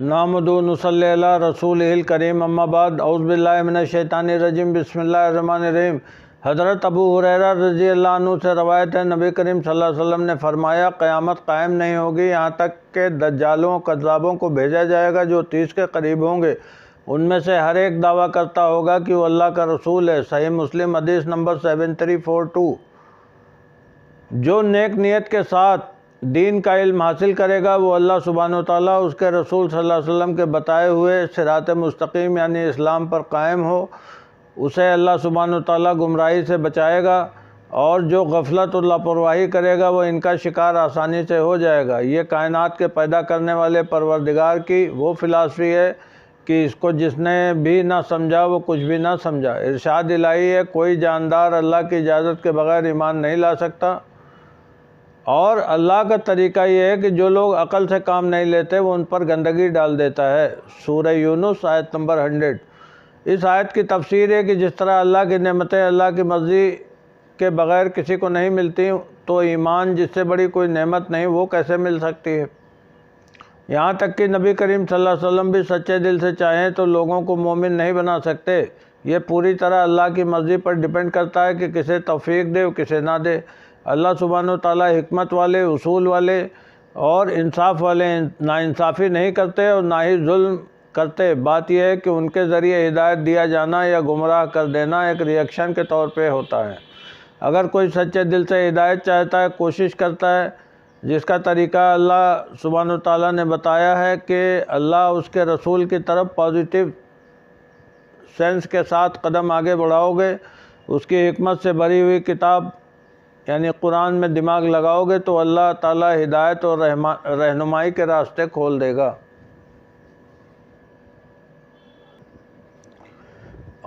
نحمدہ و نصلی علی رسولہ الکریم، اما بعد، اعوذ باللہ من الشیطان الرجیم، بسم اللہ الرحمن الرحیم۔ حضرت ابو ہریرہ رضی اللہ عنہ سے روایت ہے، نبی کریم صلی اللہ علیہ وسلم نے فرمایا، قیامت قائم نہیں ہوگی یہاں تک کہ دجالوں و کذابوں کو بھیجا جائے گا جو 30 کے قریب ہوں گے۔ ان میں سے ہر ایک دعویٰ کرتا ہوگا کہ وہ اللہ کا رسول ہے۔ صحیح مسلم حدیث نمبر 7342۔ جو نیک نیت کے ساتھ دین کا علم حاصل کرے گا وہ اللہ سبحانہ و تعالیٰ اس کے رسول صلی اللہ علیہ وسلم کے بتائے ہوئے صراط مستقیم یعنی اسلام پر قائم ہو، اسے اللہ سبحانہ و تعالیٰ گمراہی سے بچائے گا، اور جو غفلت اور لاپرواہی کرے گا وہ ان کا شکار آسانی سے ہو جائے گا۔ یہ کائنات کے پیدا کرنے والے پروردگار کی وہ فلسفی ہے کہ اس کو جس نے بھی نہ سمجھا وہ کچھ بھی نہ سمجھا۔ ارشاد الہی ہے، کوئی جاندار اللہ کی اجازت کے بغیر ایمان نہیں لا سکتا، اور اللہ کا طریقہ یہ ہے کہ جو لوگ عقل سے کام نہیں لیتے وہ ان پر گندگی ڈال دیتا ہے۔ سورہ یونس آیت نمبر 100۔ اس آیت کی تفسیر ہے کہ جس طرح اللہ کی نعمتیں اللہ کی مرضی کے بغیر کسی کو نہیں ملتی، تو ایمان جس سے بڑی کوئی نعمت نہیں وہ کیسے مل سکتی ہے۔ یہاں تک کہ نبی کریم صلی اللہ علیہ وسلم بھی سچے دل سے چاہیں تو لوگوں کو مومن نہیں بنا سکتے۔ یہ پوری طرح اللہ کی مرضی پر ڈیپینڈ کرتا ہے کہ کسے توفیق دے اور کسے نہ دے۔ اللہ سبحانہ و تعالیٰ حکمت والے، اصول والے اور انصاف والے ناانصافی نہیں کرتے اور نہ ہی ظلم کرتے۔ بات یہ ہے کہ ان کے ذریعے ہدایت دیا جانا یا گمراہ کر دینا ایک ریئیکشن کے طور پہ ہوتا ہے۔ اگر کوئی سچے دل سے ہدایت چاہتا ہے، کوشش کرتا ہے، جس کا طریقہ اللہ سبحانہ و تعالیٰ نے بتایا ہے کہ اللہ اس کے رسول کی طرف پازیٹیو سینس کے ساتھ قدم آگے بڑھاؤ گے، اس کی حکمت سے بھری ہوئی کتاب یعنی قرآن میں دماغ لگاؤ گے تو اللہ تعالیٰ ہدایت اور رہنمائی کے راستے کھول دے گا،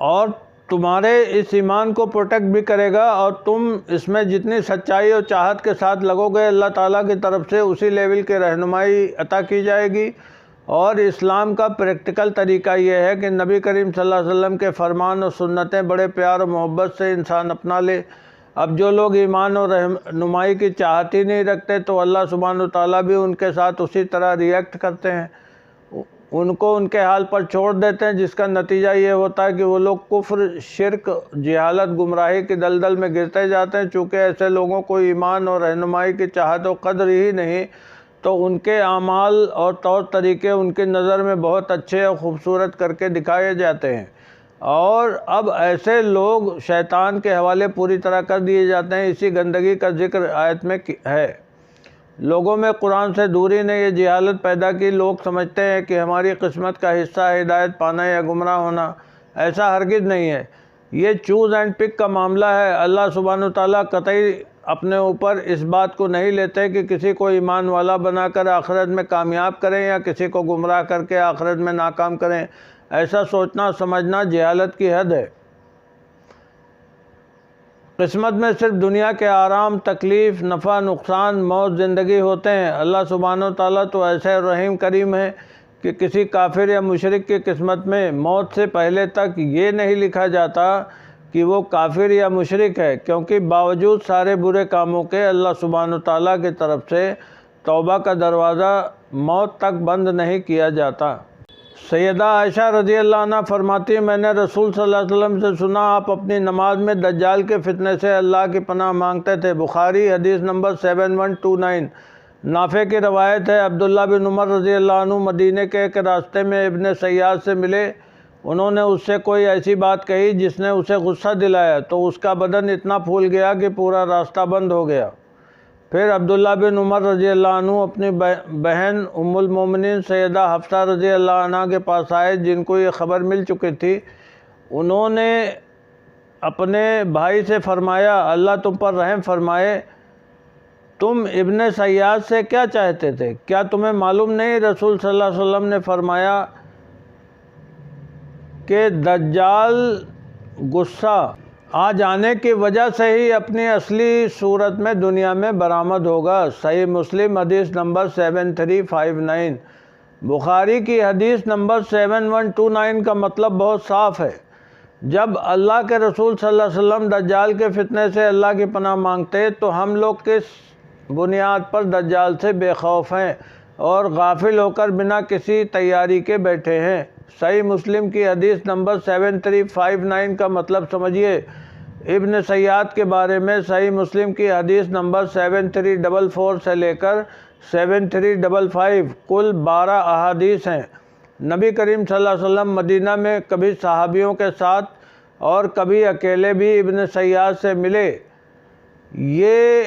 اور تمہارے اس ایمان کو پروٹیکٹ بھی کرے گا، اور تم اس میں جتنی سچائی اور چاہت کے ساتھ لگو گے اللہ تعالیٰ کی طرف سے اسی لیول کی رہنمائی عطا کی جائے گی۔ اور اسلام کا پریکٹیکل طریقہ یہ ہے کہ نبی کریم صلی اللہ علیہ وسلم کے فرمان اور سنتیں بڑے پیار و محبت سے انسان اپنا لے۔ اب جو لوگ ایمان اور رہنمائی کی چاہت ہی نہیں رکھتے تو اللہ سبحانہ و تعالیٰ بھی ان کے ساتھ اسی طرح ریئیکٹ کرتے ہیں، ان کو ان کے حال پر چھوڑ دیتے ہیں، جس کا نتیجہ یہ ہوتا ہے کہ وہ لوگ کفر، شرک، جہالت، گمراہی کی دلدل میں گرتے جاتے ہیں۔ چونکہ ایسے لوگوں کو ایمان اور رہنمائی کی چاہت و قدر ہی نہیں، تو ان کے اعمال اور طور طریقے ان کی نظر میں بہت اچھے اور خوبصورت کر کے دکھائے جاتے ہیں، اور اب ایسے لوگ شیطان کے حوالے پوری طرح کر دیے جاتے ہیں۔ اسی گندگی کا ذکر آیت میں ہے۔ لوگوں میں قرآن سے دوری نے یہ جہالت پیدا کی، لوگ سمجھتے ہیں کہ ہماری قسمت کا حصہ ہے ہدایت پانا یا گمراہ ہونا۔ ایسا ہرگز نہیں ہے، یہ چوز اینڈ پک کا معاملہ ہے۔ اللہ سبحانہ وتعالیٰ قطعی اپنے اوپر اس بات کو نہیں لیتے کہ کسی کو ایمان والا بنا کر آخرت میں کامیاب کریں یا کسی کو گمراہ کر کے آخرت میں ناکام کریں۔ ایسا سوچنا سمجھنا جہالت کی حد ہے۔ قسمت میں صرف دنیا کے آرام، تکلیف، نفع، نقصان، موت، زندگی ہوتے ہیں۔ اللہ سبحانہ وتعالیٰ تو ایسے رحیم کریم ہے کہ کسی کافر یا مشرک کی قسمت میں موت سے پہلے تک یہ نہیں لکھا جاتا کہ وہ کافر یا مشرک ہے، کیونکہ باوجود سارے برے کاموں کے اللہ سبحانہ وتعالیٰ کی طرف سے توبہ کا دروازہ موت تک بند نہیں کیا جاتا۔ سیدہ عائشہ رضی اللہ عنہ فرماتی ہیں، میں نے رسول صلی اللہ علیہ وسلم سے سنا آپ اپنی نماز میں دجال کے فتنے سے اللہ کی پناہ مانگتے تھے۔ بخاری حدیث نمبر 7129۔ نافع کی روایت ہے، عبداللہ بن عمر رضی اللہ عنہ مدینے کے ایک راستے میں ابن سیاد سے ملے، انہوں نے اس سے کوئی ایسی بات کہی جس نے اسے غصہ دلایا، تو اس کا بدن اتنا پھول گیا کہ پورا راستہ بند ہو گیا۔ پھر عبداللہ بن عمر رضی اللہ عنہ اپنی بہن ام المومنین سیدہ حفصہ رضی اللہ عنہ کے پاس آئے، جن کو یہ خبر مل چکی تھی۔ انہوں نے اپنے بھائی سے فرمایا، اللہ تم پر رحم فرمائے، تم ابن سیاد سے کیا چاہتے تھے؟ کیا تمہیں معلوم نہیں رسول صلی اللہ علیہ وسلم نے فرمایا کہ دجال غصہ آ جانے کی وجہ سے ہی اپنی اصلی صورت میں دنیا میں برآمد ہوگا۔ صحیح مسلم حدیث نمبر 7359۔ بخاری کی حدیث نمبر 7129 کا مطلب بہت صاف ہے۔ جب اللہ کے رسول صلی اللہ علیہ وسلم دجال کے فتنے سے اللہ کی پناہ مانگتے تو ہم لوگ کس بنیاد پر دجال سے بے خوف ہیں اور غافل ہو کر بنا کسی تیاری کے بیٹھے ہیں۔ صحیح مسلم کی حدیث نمبر 7359 کا مطلب سمجھیے۔ ابن سیاد کے بارے میں صحیح مسلم کی حدیث نمبر 7344 سے لے کر 7355 کل 12 احادیث ہیں۔ نبی کریم صلی اللہ علیہ وسلم مدینہ میں کبھی صحابیوں کے ساتھ اور کبھی اکیلے بھی ابن سیاد سے ملے۔ یہ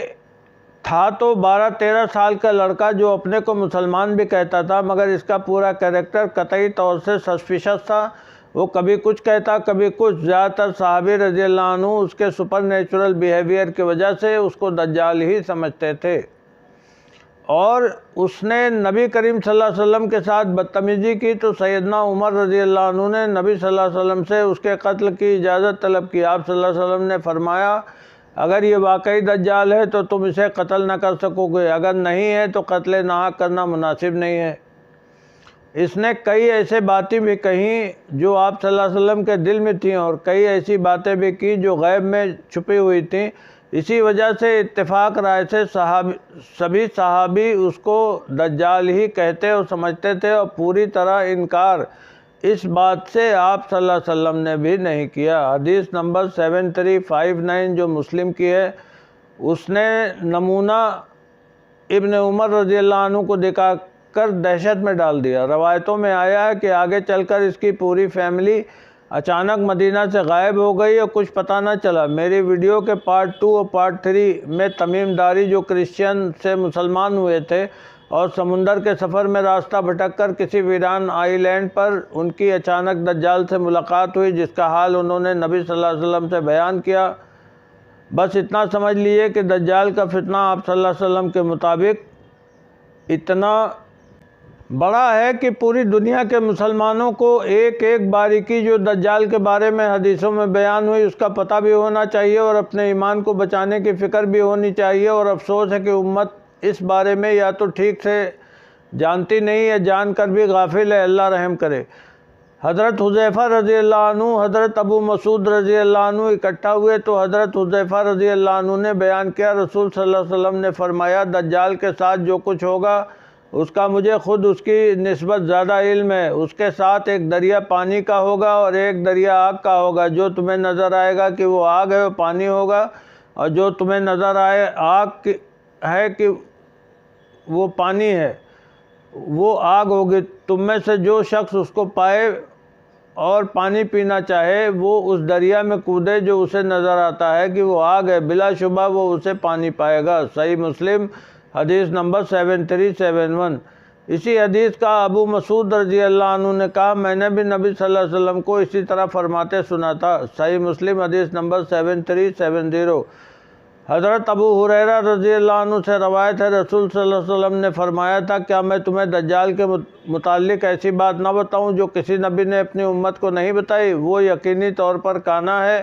تھا تو 12-13 سال کا لڑکا جو اپنے کو مسلمان بھی کہتا تھا، مگر اس کا پورا کیریکٹر قطعی طور سے سسپیشس تھا۔ وہ کبھی کچھ کہتا کبھی کچھ۔ زیادہ تر صحابی رضی اللہ عنہ اس کے سپر نیچرل بیہیویئر کی وجہ سے اس کو دجال ہی سمجھتے تھے، اور اس نے نبی کریم صلی اللہ علیہ وسلم کے ساتھ بدتمیزی کی تو سیدنا عمر رضی اللہ عنہ نے نبی صلی اللہ علیہ وسلم سے اس کے قتل کی اجازت طلب کی۔ آپ صلی اللہ علیہ وسلم نے فرمایا، اگر یہ واقعی دجال ہے تو تم اسے قتل نہ کر سکو گے، اگر نہیں ہے تو قتل ناحق کرنا مناسب نہیں ہے۔ اس نے کئی ایسے باتیں بھی کہیں جو آپ صلی اللہ علیہ وسلم کے دل میں تھیں، اور کئی ایسی باتیں بھی کی جو غیب میں چھپی ہوئی تھیں۔ اسی وجہ سے اتفاق رائے سے سبھی صحابی اس کو دجال ہی کہتے اور سمجھتے تھے، اور پوری طرح انکار اس بات سے آپ صلی اللہ علیہ وسلم نے بھی نہیں کیا۔ حدیث نمبر 7359 جو مسلم کی ہے، اس نے نمونہ ابن عمر رضی اللہ عنہ کو دکھا کر دہشت میں ڈال دیا۔ روایتوں میں آیا ہے کہ آگے چل کر اس کی پوری فیملی اچانک مدینہ سے غائب ہو گئی اور کچھ پتہ نہ چلا۔ میری ویڈیو کے پارٹ 2 اور پارٹ 3 میں تمیم داری جو کرسچین سے مسلمان ہوئے تھے اور سمندر کے سفر میں راستہ بھٹک کر کسی ویران آئی لینڈ پر ان کی اچانک دجال سے ملاقات ہوئی، جس کا حال انہوں نے نبی صلی اللہ علیہ وسلم سے بیان کیا۔ بس اتنا سمجھ لیے کہ دجال کا فتنہ آپ صلی اللہ علیہ وسلم کے مطابق اتنا بڑا ہے کہ پوری دنیا کے مسلمانوں کو ایک ایک باریکی جو دجال کے بارے میں حدیثوں میں بیان ہوئی اس کا پتہ بھی ہونا چاہیے، اور اپنے ایمان کو بچانے کی فکر بھی ہونی چاہیے۔ اور افسوس ہے کہ امت اس بارے میں یا تو ٹھیک سے جانتی نہیں ہے، جان کر بھی غافل ہے۔ اللہ رحم کرے۔ حضرت حذیفہ رضی اللہ عنہ، حضرت ابو مسعود رضی اللہ عنہ اکٹھا ہوئے تو حضرت حذیفہ رضی اللہ عنہ نے بیان کیا، رسول صلی اللہ علیہ وسلم نے فرمایا، دجال کے ساتھ جو کچھ ہوگا اس کا مجھے خود اس کی نسبت زیادہ علم ہے۔ اس کے ساتھ ایک دریا پانی کا ہوگا اور ایک دریا آگ کا ہوگا۔ جو تمہیں نظر آئے گا کہ وہ آگ ہے وہ پانی ہوگا، اور جو تمہیں نظر آئے آگ ہے کہ وہ پانی ہے وہ آگ ہوگی۔ تم میں سے جو شخص اس کو پائے اور پانی پینا چاہے وہ اس دریا میں کودے جو اسے نظر آتا ہے کہ وہ آگ ہے، بلا شبہ وہ اسے پانی پائے گا۔ صحیح مسلم حدیث نمبر 7371۔ اسی حدیث کا ابو مسعود رضی اللہ عنہ نے کہا، میں نے بھی نبی صلی اللہ علیہ وسلم کو اسی طرح فرماتے سنا تھا۔ صحیح مسلم حدیث نمبر 7370۔ حضرت ابو ہریرہ رضی اللہ عنہ سے روایت ہے، رسول صلی اللہ علیہ وسلم نے فرمایا تھا، کیا میں تمہیں دجال کے متعلق ایسی بات نہ بتاؤں جو کسی نبی نے اپنی امت کو نہیں بتائی؟ وہ یقینی طور پر کانا ہے،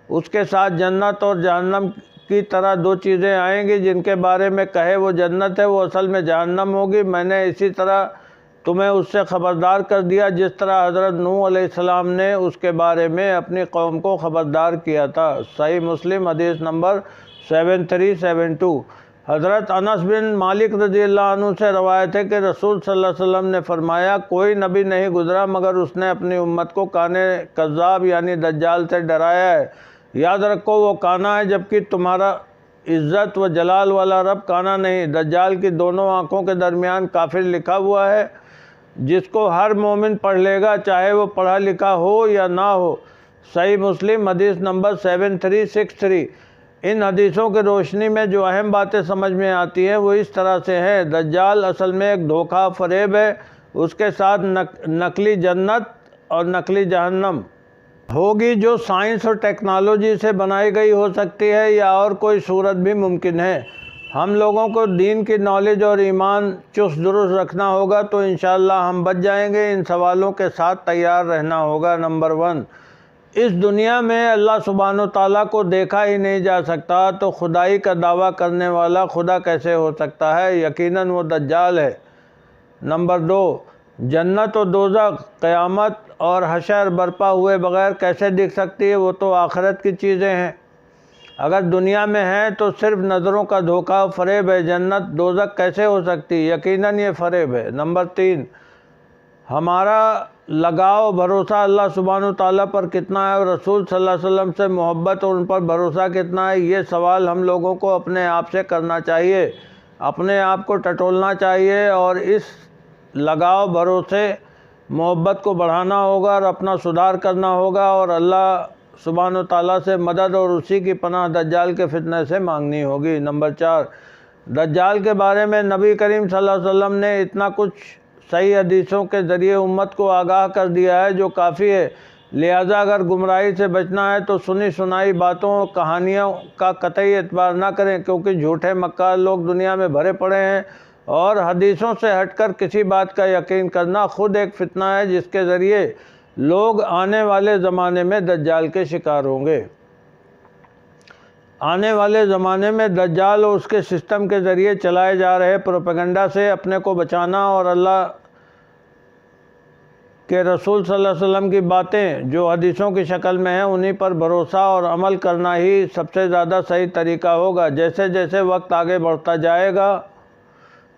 اس کے ساتھ جنت اور جہنم کی طرح دو چیزیں آئیں گی، جن کے بارے میں کہے وہ جنت ہے وہ اصل میں جہنم ہوگی۔ میں نے اسی طرح تمہیں اس سے خبردار کر دیا جس طرح حضرت نوح علیہ السلام نے اس کے بارے میں اپنی قوم کو خبردار کیا تھا۔ صحیح مسلم حدیث نمبر 7372۔ حضرت انس بن مالک رضی اللہ عنہ سے روایت ہے کہ رسول صلی اللہ علیہ وسلم نے فرمایا، کوئی نبی نہیں گزرا مگر اس نے اپنی امت کو کانے کذاب یعنی دجال سے ڈرایا ہے۔ یاد رکھو وہ کانا ہے، جبکہ تمہارا عزت و جلال والا رب کانا نہیں۔ دجال کی دونوں آنکھوں کے درمیان کافر لکھا ہوا ہے، جس کو ہر مومن پڑھ لے گا، چاہے وہ پڑھا لکھا ہو یا نہ ہو۔ صحیح مسلم حدیث نمبر 7363۔ ان حدیثوں کی روشنی میں جو اہم باتیں سمجھ میں آتی ہیں وہ اس طرح سے ہیں، دجال اصل میں ایک دھوکہ فریب ہے، اس کے ساتھ نقلی جنت اور نقلی جہنم ہوگی جو سائنس اور ٹیکنالوجی سے بنائی گئی ہو سکتی ہے یا اور کوئی صورت بھی ممکن ہے۔ ہم لوگوں کو دین کی نالج اور ایمان چست درست رکھنا ہوگا تو انشاءاللہ ہم بچ جائیں گے۔ ان سوالوں کے ساتھ تیار رہنا ہوگا۔ نمبر 1، اس دنیا میں اللہ سبحانہ و تعالیٰ کو دیکھا ہی نہیں جا سکتا تو خدائی کا دعویٰ کرنے والا خدا کیسے ہو سکتا ہے؟ یقیناً وہ دجال ہے۔ نمبر 2، جنت و دوزخ، قیامت اور حشر برپا ہوئے بغیر کیسے دکھ سکتی ہے؟ وہ تو آخرت کی چیزیں ہیں۔ اگر دنیا میں ہیں تو صرف نظروں کا دھوکہ فریب ہے، جنت دوزخ کیسے ہو سکتی؟ یقیناً یہ فریب ہے۔ نمبر 3، ہمارا لگاؤ بھروسہ اللہ سبحانہ تعالیٰ پر کتنا ہے اور رسول صلی اللہ علیہ وسلم سے محبت اور ان پر بھروسہ کتنا ہے؟ یہ سوال ہم لوگوں کو اپنے آپ سے کرنا چاہیے، اپنے آپ کو ٹٹولنا چاہیے اور اس لگاؤ بھروسے محبت کو بڑھانا ہوگا اور اپنا سدھار کرنا ہوگا اور اللہ سبحانہ تعالیٰ سے مدد اور اسی کی پناہ دجال کے فتنہ سے مانگنی ہوگی۔ نمبر 4، دجال کے بارے میں نبی کریم صلی اللہ علیہ وسلم نے اتنا کچھ صحیح حدیثوں کے ذریعے امت کو آگاہ کر دیا ہے جو کافی ہے، لہٰذا اگر گمراہی سے بچنا ہے تو سنی سنائی باتوں اور کہانیوں کا قطعی اعتبار نہ کریں، کیونکہ جھوٹے مکار لوگ دنیا میں بھرے پڑے ہیں اور حدیثوں سے ہٹ کر کسی بات کا یقین کرنا خود ایک فتنہ ہے جس کے ذریعے لوگ آنے والے زمانے میں دجال کے شکار ہوں گے۔ آنے والے زمانے میں دجال اور اس کے سسٹم کے ذریعے چلائے جا رہے پروپیگنڈا سے اپنے کو بچانا اور اللہ کے رسول صلی اللہ علیہ وسلم کی باتیں جو حدیثوں کی شکل میں ہیں انہی پر بھروسہ اور عمل کرنا ہی سب سے زیادہ صحیح طریقہ ہوگا۔ جیسے جیسے وقت آگے بڑھتا جائے گا،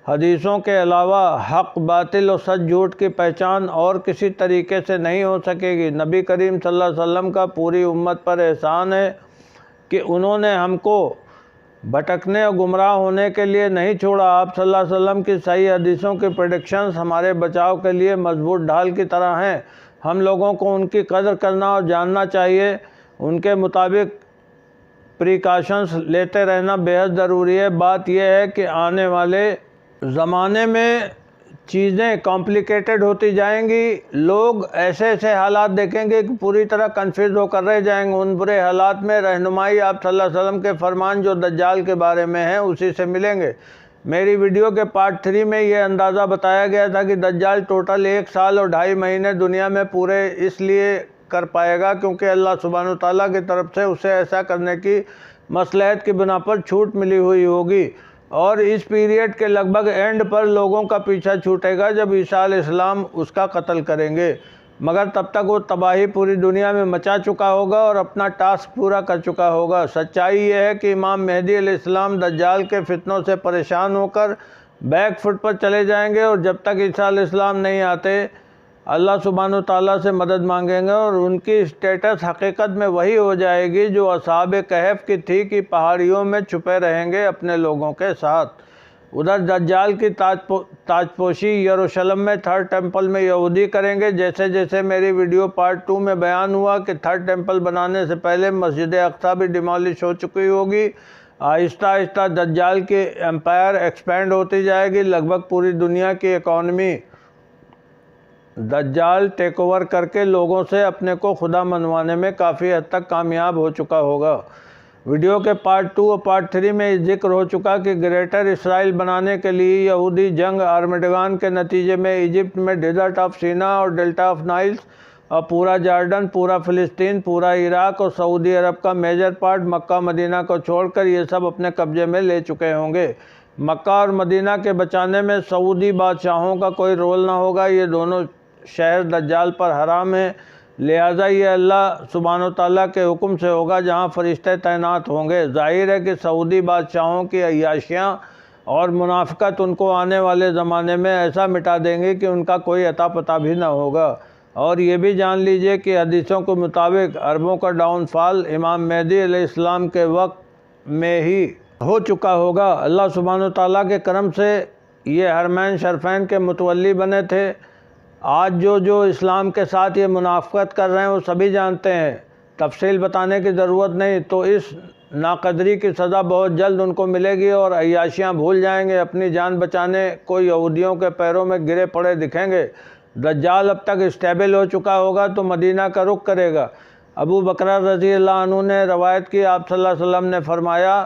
حدیثوں کے علاوہ حق باطل اور سچ جھوٹ کی پہچان اور کسی طریقے سے نہیں ہو سکے گی۔ نبی کریم صلی اللہ علیہ وسلم کا پوری امت پر احسان ہے کہ انہوں نے ہم کو بھٹکنے اور گمراہ ہونے کے لیے نہیں چھوڑا۔ آپ صلی اللہ علیہ وسلم کی صحیح حدیثوں کی پریڈکشنز ہمارے بچاؤ کے لیے مضبوط ڈھال کی طرح ہیں۔ ہم لوگوں کو ان کی قدر کرنا اور جاننا چاہیے، ان کے مطابق پریکاشنز لیتے رہنا بے حد ضروری ہے۔ بات یہ ہے کہ آنے والے زمانے میں چیزیں کمپلیکیٹڈ ہوتی جائیں گی، لوگ ایسے ایسے حالات دیکھیں گے کہ پوری طرح کنفیوز ہو کر رہ جائیں گے۔ ان برے حالات میں رہنمائی آپ صلی اللہ علیہ وسلم کے فرمان جو دجال کے بارے میں ہیں اسی سے ملیں گے۔ میری ویڈیو کے پارٹ 3 میں یہ اندازہ بتایا گیا تھا کہ دجال ٹوٹل 1 سال اور 2.5 مہینے دنیا میں پورے اس لیے کر پائے گا کیونکہ اللہ سبحانہ تعالیٰ کی طرف سے اسے ایسا کرنے کی مصلحت کی بنا پر چھوٹ ملی ہوئی ہوگی، اور اس پیریڈ کے لگ بھگ اینڈ پر لوگوں کا پیچھا چھوٹے گا جب عیسیٰ علیہ السلام اس کا قتل کریں گے، مگر تب تک وہ تباہی پوری دنیا میں مچا چکا ہوگا اور اپنا ٹاسک پورا کر چکا ہوگا۔ سچائی یہ ہے کہ امام مہدی علیہ السلام دجال کے فتنوں سے پریشان ہو کر بیک فٹ پر چلے جائیں گے اور جب تک عیسیٰ علیہ السلام نہیں آتے اللہ سبحانہ تعالیٰ سے مدد مانگیں گے اور ان کی اسٹیٹس حقیقت میں وہی ہو جائے گی جو اصحاب کہف کی تھی کہ پہاڑیوں میں چھپے رہیں گے اپنے لوگوں کے ساتھ۔ ادھر دجال کی تاج پوشی یروشلم میں 3rd ٹیمپل میں یہودی کریں گے۔ جیسے جیسے میری ویڈیو پارٹ 2 میں بیان ہوا کہ 3rd ٹیمپل بنانے سے پہلے مسجد اقصیٰ بھی ڈیمالش ہو چکی ہوگی، آہستہ آہستہ دجال کی امپائر ایکسپینڈ ہوتی جائے گی، لگ بھگ پوری دنیا کی اکانومی دجال ٹیک اوور کر کے لوگوں سے اپنے کو خدا منوانے میں کافی حد تک کامیاب ہو چکا ہوگا۔ ویڈیو کے پارٹ 2 اور پارٹ 3 میں ذکر ہو چکا کہ گریٹر اسرائیل بنانے کے لیے یہودی جنگ آرمیڈگان کے نتیجے میں ایجپٹ میں ڈیزرٹ آف سینا اور ڈیلٹا آف نائلز اور پورا جارڈن، پورا فلسطین، پورا عراق اور سعودی عرب کا میجر پارٹ مکہ مدینہ کو چھوڑ کر یہ سب اپنے قبضے میں لے چکے ہوں گے۔ مکہ اور مدینہ کے بچانے میں سعودی بادشاہوں کا کوئی رول نہ ہوگا، یہ دونوں شہر دجال پر حرام ہیں، لہٰذا یہ اللہ سبحانہ تعالیٰ کے حکم سے ہوگا جہاں فرشتے تعینات ہوں گے۔ ظاہر ہے کہ سعودی بادشاہوں کی عیاشیاں اور منافقت ان کو آنے والے زمانے میں ایسا مٹا دیں گے کہ ان کا کوئی اتا پتہ بھی نہ ہوگا۔ اور یہ بھی جان لیجئے کہ حدیثوں کے مطابق عربوں کا ڈاؤن فال امام مہدی علیہ السلام کے وقت میں ہی ہو چکا ہوگا۔ اللہ سبحانہ تعالیٰ کے کرم سے یہ حرمین شرفین کے متولی بنے تھے۔ آج جو اسلام کے ساتھ یہ منافقت کر رہے ہیں وہ سبھی جانتے ہیں، تفصیل بتانے کی ضرورت نہیں، تو اس ناقدری کی سزا بہت جلد ان کو ملے گی اور عیاشیاں بھول جائیں گے، اپنی جان بچانے کو یہودیوں کے پیروں میں گرے پڑے دکھیں گے۔ دجال اب تک اسٹیبل ہو چکا ہوگا تو مدینہ کا رخ کرے گا۔ ابو بکر رضی اللہ عنہ نے روایت کی، آپ صلی اللہ علیہ وسلم نے فرمایا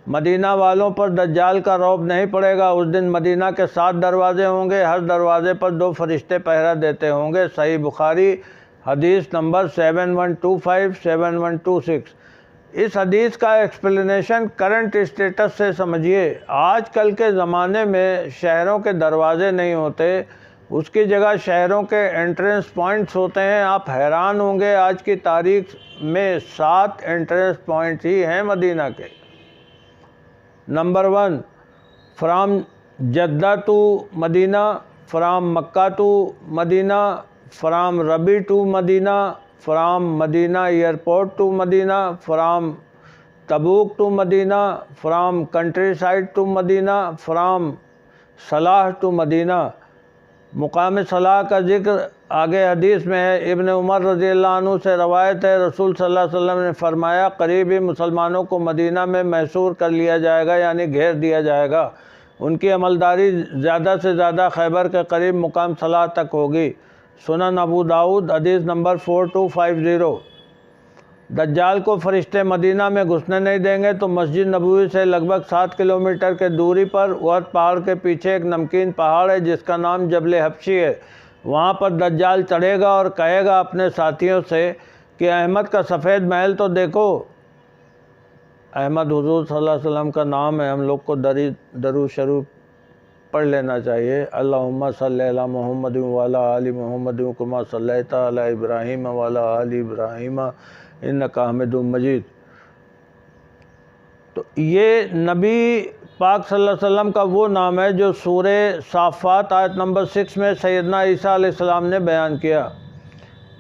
مدینہ والوں پر دجال کا رعب نہیں پڑے گا۔ اس دن مدینہ کے 7 دروازے ہوں گے، ہر دروازے پر 2 فرشتے پہرا دیتے ہوں گے۔ صحیح بخاری حدیث نمبر 7125 7126۔ اس حدیث کا ایکسپلینیشن کرنٹ اسٹیٹس سے سمجھیے۔ آج کل کے زمانے میں شہروں کے دروازے نہیں ہوتے، اس کی جگہ شہروں کے انٹرنس پوائنٹس ہوتے ہیں۔ آپ حیران ہوں گے آج کی تاریخ میں 7 انٹرنس پوائنٹس ہی ہیں مدینہ کے۔ Number 1 from Jeddah to Medina, from Mecca to Medina, from Rabigh to Medina, from Medina airport to Medina, from Tabuk to Medina, from country side to Medina, from صلاح to Medina. مقام صلاح کا ذکر آگے حدیث میں ہے۔ ابن عمر رضی اللہ عنہ سے روایت ہے، رسول صلی اللہ علیہ وسلم نے فرمایا قریب ہی مسلمانوں کو مدینہ میں محصور کر لیا جائے گا، یعنی گھیر دیا جائے گا۔ ان کی عملداری زیادہ سے زیادہ خیبر کے قریب مقام صلاح تک ہوگی۔ سنن ابو داؤد حدیث نمبر 4250۔ دجال کو فرشتے مدینہ میں گھسنے نہیں دیں گے تو مسجد نبوی سے لگ بھگ 7 کلومیٹر کے دوری پر احد پہاڑ کے پیچھے ایک نمکین پہاڑ ہے جس کا نام جبل حبشی ہے۔ وہاں پر دجال چڑھے گا اور کہے گا اپنے ساتھیوں سے کہ احمد کا سفید محل تو دیکھو۔ احمد حضور صلی اللہ علیہ وسلم کا نام ہے، ہم لوگ کو درود شریف پڑھ لینا چاہیے۔ اللہم صلی علی محمد وعلی آل محمد کما صلیت علی ابراہیم وعلی آل ابراہیم انک حمید مجید۔ تو یہ نبی پاک صلی اللہ علیہ وسلم کا وہ نام ہے جو سورہ صافات آیت نمبر 6 میں سیدنا عیسیٰ علیہ السلام نے بیان کیا۔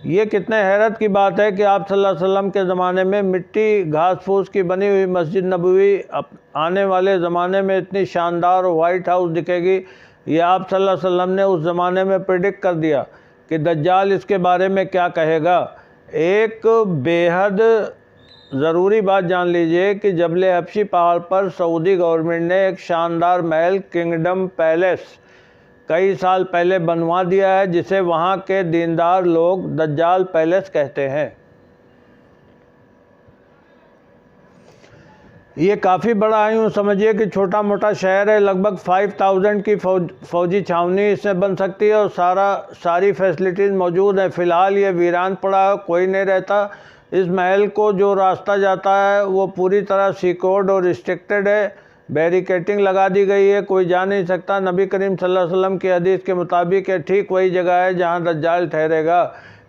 یہ کتنے حیرت کی بات ہے کہ آپ صلی اللہ علیہ وسلم کے زمانے میں مٹی گھاس پھوس کی بنی ہوئی مسجد نبوی آنے والے زمانے میں اتنی شاندار اور وائٹ ہاؤس دکھے گی۔ یہ آپ صلی اللہ علیہ وسلم نے اس زمانے میں پریڈکٹ کر دیا کہ دجال اس کے بارے میں کیا کہے گا۔ ایک بے حد ضروری بات جان لیجئے کہ جبل حبشی پہاڑ پر سعودی گورنمنٹ نے ایک شاندار محل کنگڈم پیلیس کئی سال پہلے بنوا دیا ہے، جسے وہاں کے دیندار لوگ دجال پیلیس کہتے ہیں۔ یہ کافی بڑا ہے، یوں سمجھیے کہ چھوٹا موٹا شہر ہے۔ لگ بھگ 5000 کی فوجی چھاونی اس میں بن سکتی ہے اور ساری فیسلٹیز موجود ہیں۔ فی الحال یہ ویران پڑا ہے، کوئی نہیں رہتا۔ اس محل کو جو راستہ جاتا ہے وہ پوری طرح سیکورڈ اور ریسٹرکٹڈ ہے، بیریکیٹنگ لگا دی گئی ہے، کوئی جا نہیں سکتا۔ نبی کریم صلی اللہ علیہ وسلم کی حدیث کے مطابق یہ ٹھیک وہی جگہ ہے جہاں دجال ٹھہرے گا،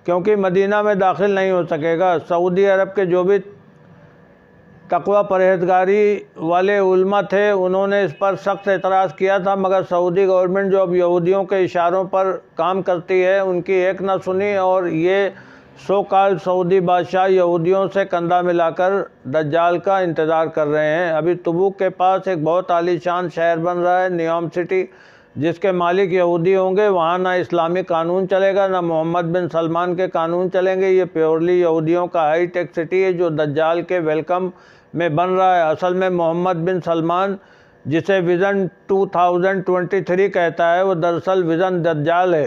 کیونکہ مدینہ میں داخل نہیں ہو سکے گا۔ سعودی عرب کے جو بھی تقوی پرہیزگاری والے علماء تھے انہوں نے اس پر سخت اعتراض کیا تھا، مگر سعودی گورنمنٹ جو اب یہودیوں کے اشاروں پر کام کرتی ہے ان کی ایک نہ سنی، اور یہ سو کال سعودی بادشاہ یہودیوں سے کندھا ملا کر دجال کا انتظار کر رہے ہیں۔ ابھی تبوک کے پاس ایک بہت عالی شان شہر بن رہا ہے، نیوم سٹی، جس کے مالک یہودی ہوں گے۔ وہاں نہ اسلامی قانون چلے گا، نہ محمد بن سلمان کے قانون چلیں گے۔ یہ پیورلی یہودیوں کا ہائی ٹیک سٹی ہے جو دجال کے ویلکم میں بن رہا ہے۔ اصل میں محمد بن سلمان جسے ویژن 2023 کہتا ہے، وہ دراصل ویژن دجال ہے،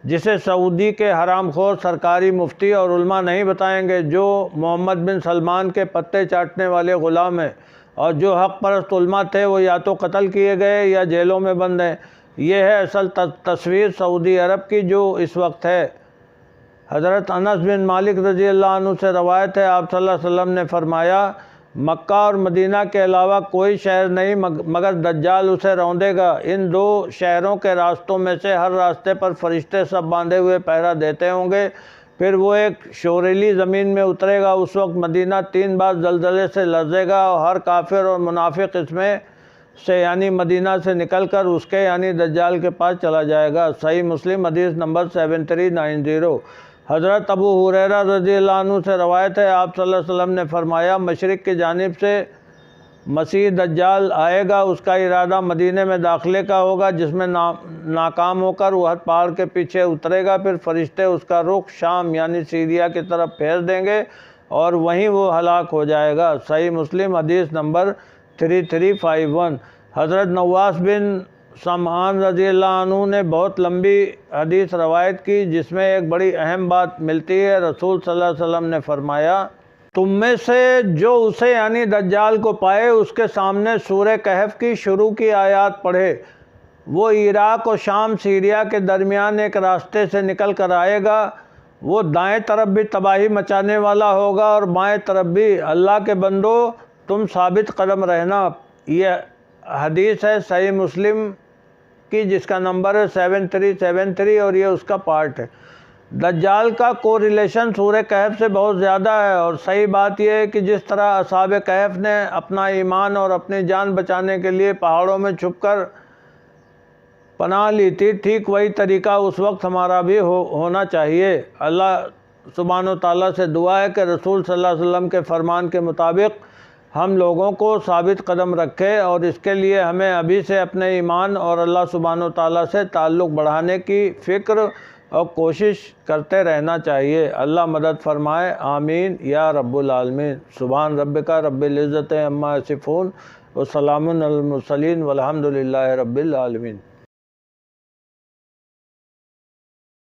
جسے سعودی کے حرام خور سرکاری مفتی اور علماء نہیں بتائیں گے۔ جو محمد بن سلمان کے پتے چاٹنے والے غلام ہیں اور جو حق پرست علماء تھے وہ یا تو قتل کیے گئے یا جیلوں میں بند ہیں۔ یہ ہے اصل تصویر سعودی عرب کی جو اس وقت ہے۔ حضرت انس بن مالک رضی اللہ عنہ سے روایت ہے، آپ صلی اللہ علیہ وسلم نے فرمایا مکہ اور مدینہ کے علاوہ کوئی شہر نہیں مگر دجال اسے روندے گا۔ ان 2 شہروں کے راستوں میں سے ہر راستے پر فرشتے سب باندھے ہوئے پہرا دیتے ہوں گے۔ پھر وہ ایک شوریلی زمین میں اترے گا، اس وقت مدینہ 3 بار زلزلے سے لرزے گا اور ہر کافر اور منافق اس میں سے یعنی مدینہ سے نکل کر اس کے یعنی دجال کے پاس چلا جائے گا۔ صحیح مسلم حدیث نمبر 7390۔ حضرت ابو ہریرہ رضی اللہ عنہ سے روایت ہے، آپ صلی اللہ علیہ وسلم نے فرمایا مشرق کی جانب سے مسیح دجال آئے گا، اس کا ارادہ مدینے میں داخلے کا ہوگا، جس میں ناکام ہو کر احد پہاڑ کے پیچھے اترے گا۔ پھر فرشتے اس کا رخ شام یعنی سیریا کی طرف پھیر دیں گے اور وہیں وہ ہلاک ہو جائے گا۔ صحیح مسلم حدیث نمبر 3351۔ حضرت نواس بن سمعان رضی اللہ عنہ نے بہت لمبی حدیث روایت کی جس میں ایک بڑی اہم بات ملتی ہے۔ رسول صلی اللہ علیہ وسلم نے فرمایا تم میں سے جو اسے یعنی دجال کو پائے اس کے سامنے سورہ کہف کی شروع کی آیات پڑھے۔ وہ عراق و شام سیریا کے درمیان ایک راستے سے نکل کر آئے گا، وہ دائیں طرف بھی تباہی مچانے والا ہوگا اور بائیں طرف بھی۔ اللہ کے بندو تم ثابت قدم رہنا۔ یہ حدیث ہے صحیح مسلم کی جس کا نمبر ہے 7373 اور یہ اس کا پارٹ ہے۔ دجال کا کوریلیشن سورہ کہف سے بہت زیادہ ہے، اور صحیح بات یہ ہے کہ جس طرح اصحاب کہف نے اپنا ایمان اور اپنی جان بچانے کے لیے پہاڑوں میں چھپ کر پناہ لی تھی، ٹھیک وہی طریقہ اس وقت ہمارا بھی ہونا چاہیے۔ اللہ سبحانہ و تعالیٰ سے دعا ہے کہ رسول صلی اللہ علیہ وسلم کے فرمان کے مطابق ہم لوگوں کو ثابت قدم رکھے، اور اس کے لیے ہمیں ابھی سے اپنے ایمان اور اللہ سبحانہ و تعالیٰ سے تعلق بڑھانے کی فکر اور کوشش کرتے رہنا چاہیے۔ اللہ مدد فرمائے، آمین یا رب العالمین۔ سبحان ربک رب العزت عما یصفون وسلام علی المرسلین والحمد للہ رب العالمین۔